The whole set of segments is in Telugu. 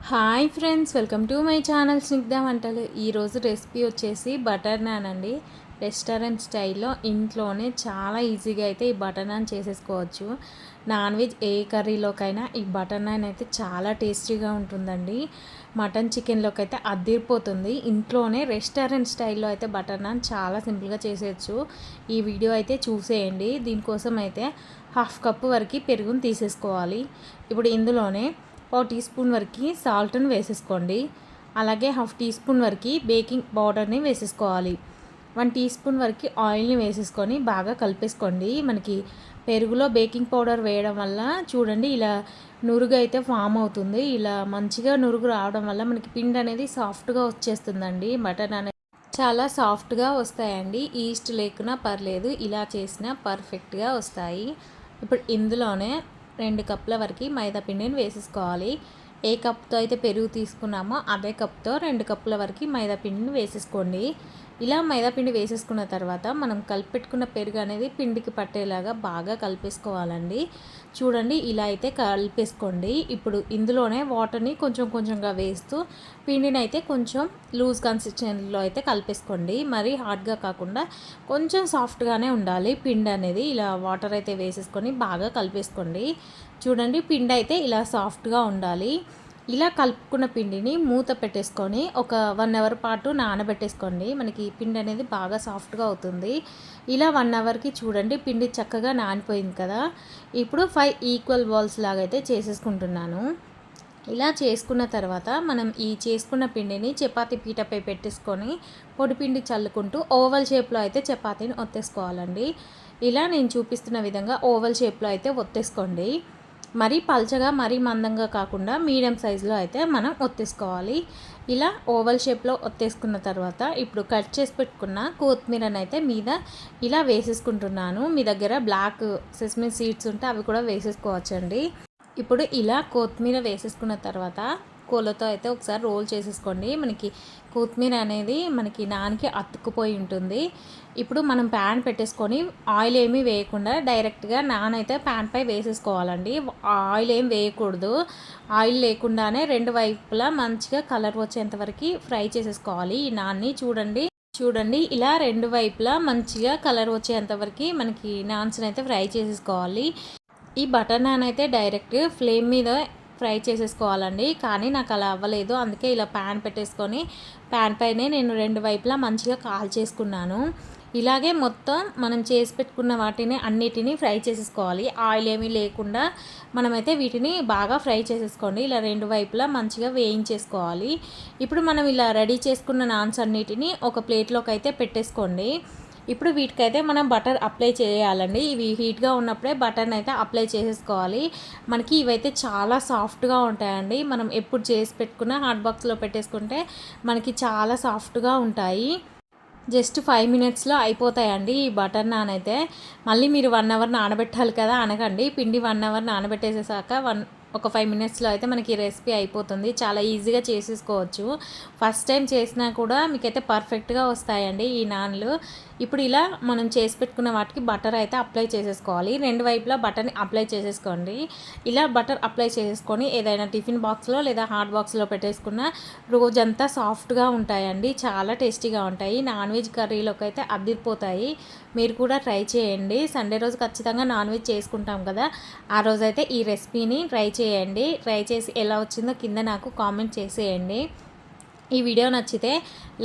Hi friends, welcome to my channel Snigdha వంటలు. ఈరోజు రెసిపీ వచ్చేసి బటర్ నాన్ అండి. రెస్టారెంట్ స్టైల్లో ఇంట్లోనే చాలా ఈజీగా అయితే ఈ బటర్ నాన్ చేసేసుకోవచ్చు. నాన్ వెజ్ ఏ కర్రీలోకైనా ఈ బటర్ నాన్ అయితే చాలా టేస్టీగా ఉంటుందండి. మటన్ చికెన్లోకి అయితే అదిరిపోతుంది. ఇంట్లోనే రెస్టారెంట్ స్టైల్లో అయితే బటర్ నాన్ చాలా సింపుల్గా చేసేయచ్చు. ఈ వీడియో అయితే చూసేయండి. దీనికోసం అయితే 1/2 కప్పు వరకు పెరుగుని తీసేసుకోవాలి. ఇప్పుడు ఇందులోనే పావు టీ స్పూన్ వరకు సాల్ట్ని వేసేసుకోండి. అలాగే 1/2 టీ స్పూన్ వరకు బేకింగ్ పౌడర్ని వేసేసుకోవాలి. 1 టీ స్పూన్ వరకు ఆయిల్ని వేసేసుకొని బాగా కలిపేసుకోండి. మనకి పెరుగులో బేకింగ్ పౌడర్ వేయడం వల్ల చూడండి ఇలా నురుగు అయితే ఫామ్ అవుతుంది. ఇలా మంచిగా నురుగు రావడం వల్ల మనకి పిండి అనేది సాఫ్ట్గా వచ్చేస్తుందండి. మటన్ అనేది చాలా సాఫ్ట్గా వస్తాయండి. ఈస్ట్ లేకున్నా పర్లేదు, ఇలా చేసినా పర్ఫెక్ట్గా వస్తాయి. ఇప్పుడు ఇందులోనే 2 కప్పుల వరకు మైదా పిండిని వేసేసుకోవాలి. ఏ కప్తో అయితే పెరుగు తీసుకున్నామో అదే కప్తో 2 కప్పుల వరకు మైదా పిండిని వేసేసుకోండి. ఇలా మైదా పిండి వేసేసుకున్న తర్వాత మనం కలిపెట్టుకున్న పెరుగు అనేది పిండికి పట్టేలాగా బాగా కలిపేసుకోవాలండి. చూడండి ఇలా అయితే కలిపేసుకోండి. ఇప్పుడు ఇందులోనే వాటర్ని కొంచెం కొంచెంగా వేస్తూ పిండిని అయితే కొంచెం లూజ్ కన్సిస్టెన్సీలో అయితే కలిపేసుకోండి. మరీ హార్డ్గా కాకుండా కొంచెం సాఫ్ట్గానే ఉండాలి పిండి అనేది. ఇలా వాటర్ అయితే వేసేసుకొని బాగా కలిపేసుకోండి. చూడండి పిండి అయితే ఇలా సాఫ్ట్గా ఉండాలి. ఇలా కలుపుకున్న పిండిని మూత పెట్టేసుకొని ఒక 1 అవర్ పాటు నానబెట్టేసుకోండి. మనకి పిండి అనేది బాగా సాఫ్ట్గా అవుతుంది. ఇలా 1 అవర్కి చూడండి పిండి చక్కగా నానిపోయింది కదా. ఇప్పుడు 5 ఈక్వల్ బాల్స్ లాగా అయితే చేసేసుకుంటున్నాను. ఇలా చేసుకున్న తర్వాత మనం ఈ చేసుకున్న పిండిని చపాతీ పీటపై పెట్టేసుకొని పొడిపిండి చల్లుకుంటూ ఓవల్ షేప్లో అయితే చపాతీని ఒత్తేసుకోవాలండి. ఇలా నేను చూపిస్తున్న విధంగా ఓవల్ షేప్లో అయితే ఒత్తేసుకోండి. మరీ పల్చగా మరీ మందంగా కాకుండా మీడియం సైజులో అయితే మనం ఒత్తేసుకోవాలి. ఇలా ఓవల్ షేప్లో ఒత్తేసుకున్న తర్వాత ఇప్పుడు కట్ చేసి పెట్టుకున్న కొత్తిమీరని అయితే మీద ఇలా వేసేసుకుంటున్నాను. మీ దగ్గర బ్లాక్ సెసమీ సీడ్స్ ఉంటే అవి కూడా వేసేసుకోవచ్చండి. ఇప్పుడు ఇలా కొత్తిమీర వేసేసుకున్న తర్వాత కోలతో అయితే ఒకసారి రోల్ చేసేసుకోండి. మనకి కొత్తిమీర అనేది మనకి నాన్కి అతుక్కుపోయి ఉంటుంది. ఇప్పుడు మనం ప్యాన్ పెట్టేసుకొని ఆయిల్ ఏమీ వేయకుండా డైరెక్ట్గా నాన్ అయితే ప్యాన్ పై వేసేసుకోవాలండి. ఆయిల్ ఏం వేయకూడదు. ఆయిల్ లేకుండానే 2 వైపులా మంచిగా కలర్ వచ్చేంత వరకు ఫ్రై చేసేసుకోవాలి ఈ నాన్ని. చూడండి ఇలా 2 వైపులా మంచిగా కలర్ వచ్చేంత వరకు మనకి నాన్స్ని అయితే ఫ్రై చేసేసుకోవాలి. ఈ బటర్ నాన్ అయితే డైరెక్ట్ ఫ్లేమ్ మీద ఫ్రై చేసేసుకోవాలండి. కానీ నాకు అలా అవ్వలేదు, అందుకే ఇలా ప్యాన్ పెట్టేసుకొని ప్యాన్ పైనే నేను 2 వైపులా మంచిగా కాల్చేసుకున్నాను. ఇలాగే మొత్తం మనం చేసి పెట్టుకున్న వాటిని అన్నిటినీ ఫ్రై చేసేసుకోవాలి. ఆయిల్ ఏమీ లేకుండా మనమైతే వీటిని బాగా ఫ్రై చేసేసుకోండి. ఇలా 2 వైపులా మంచిగా వేయించేసుకోవాలి. ఇప్పుడు మనం ఇలా రెడీ చేసుకున్న నాన్స్ అన్నిటినీ ఒక ప్లేట్లోకి అయితే పెట్టేసుకోండి. ఇప్పుడు వీటికైతే మనం బటర్ అప్లై చేయాలండి. ఇవి హీట్గా ఉన్నప్పుడే బటర్ని అయితే అప్లై చేసేసుకోవాలి. మనకి ఇవైతే చాలా సాఫ్ట్గా ఉంటాయండి. మనం ఎప్పుడు చేసి పెట్టుకున్న హాట్ బాక్స్లో పెట్టేసుకుంటే మనకి చాలా సాఫ్ట్గా ఉంటాయి. జస్ట్ 5 మినిట్స్లో అయిపోతాయండి ఈ బటర్ నాన్ అయితే. మళ్ళీ మీరు 1 అవర్ నానబెట్టాలి కదా అనకండి. పిండి 1 అవర్ నానబెట్టేసేసాక ఒక 5 మినిట్స్లో అయితే మనకి రెసిపీ అయిపోతుంది. చాలా ఈజీగా చేసేసుకోవచ్చు. ఫస్ట్ టైం చేసినా కూడా మీకైతే పర్ఫెక్ట్గా వస్తాయండి ఈ నాన్లు. ఇప్పుడు ఇలా మనం చేసి పెట్టుకున్న వాటికి బటర్ అయితే అప్లై చేసేసుకోవాలి. 2 వైపులా బటర్ని అప్లై చేసేసుకోండి. ఇలా బటర్ అప్లై చేసేసుకొని ఏదైనా టిఫిన్ బాక్స్లో లేదా హాట్ బాక్స్లో పెట్టేసుకున్న రోజంతా సాఫ్ట్గా ఉంటాయండి. చాలా టేస్టీగా ఉంటాయి. నాన్ వెజ్ కర్రీలోకి అయితే అదిరిపోతాయి. మీరు కూడా ట్రై చేయండి. సండే రోజు ఖచ్చితంగా నాన్ వెజ్ చేసుకుంటాం కదా, ఆ రోజైతే ఈ రెసిపీని ట్రై చేయండి. ట్రై చేసి ఎలా వచ్చిందో కింద నాకు కామెంట్ చేసేయండి. ఈ వీడియో నచ్చితే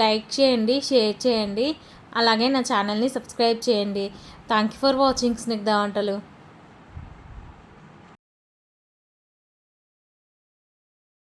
లైక్ చేయండి, షేర్ చేయండి, అలాగే నా ఛానల్ని సబ్స్క్రైబ్ చేయండి. Thank you for watching Snigdha వంటలు.